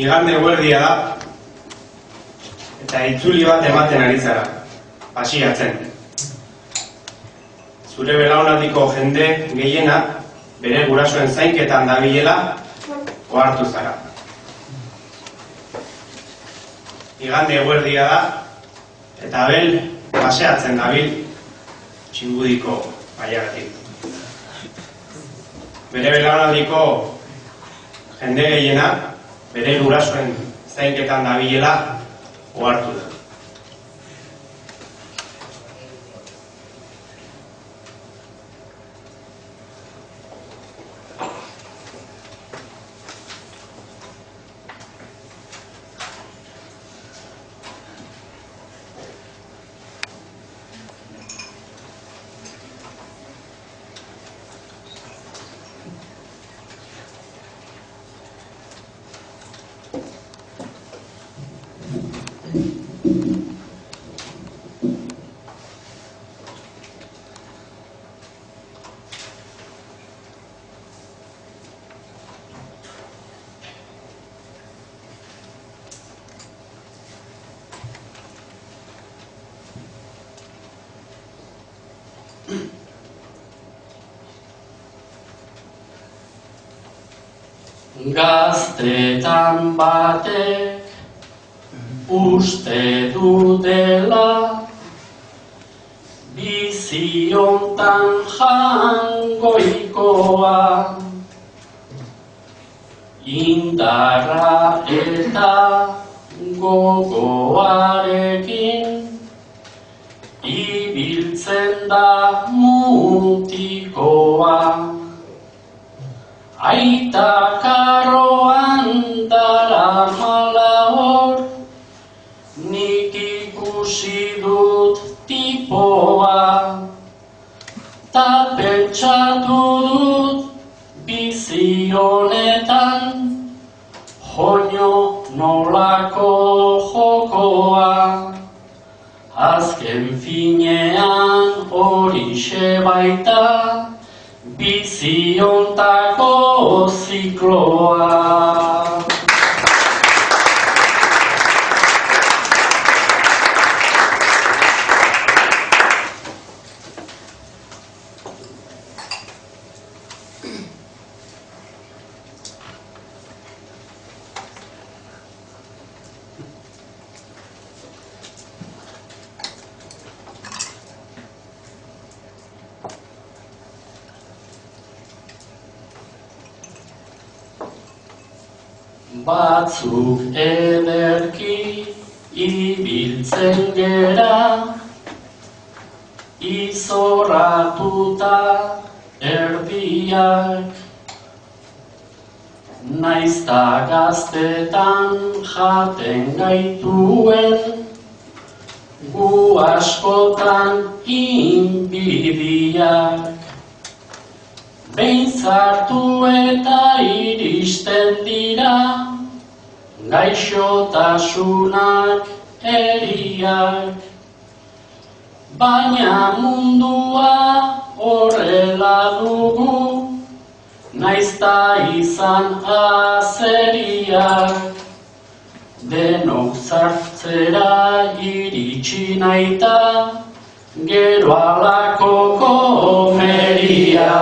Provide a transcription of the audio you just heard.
Igande eguerdia da, eta itzuli bat ematen ari zara, pasiatzen. Zure belaunaldiko jende gehiena, bere gurasoen zainketan dabilela, ohartu zara. Igande eguerdia da, eta Abel paseatzen dabil, Txingudiko baiagatik. Bere belaunaldiko jende gehiena, bere gurasoen zainketan dabilela, ohartu da. Gaztetan batek uste du dela bizi hontan jangoikoa, indarra eta gogoarekin ibiltzen da mutikoa. Aita karoan daramala hor, nik ikusi dut tipoa, ta pentsatu dut bizi honetan, joño nolako jokoa. Azken finean horixe baita, bizi hontako zikloa. Batzuk ederki ibiltzen gera, izorratuta erdiak, naizta gaztetan jaten gaituen, gu askotan inbidiak. Behin zartu eta iristen dira, gaixotasunak eriak. Baina mundua horrela dugu, naizta izan azeriak. Denok zartzera iritsi naita, gero alako komeria.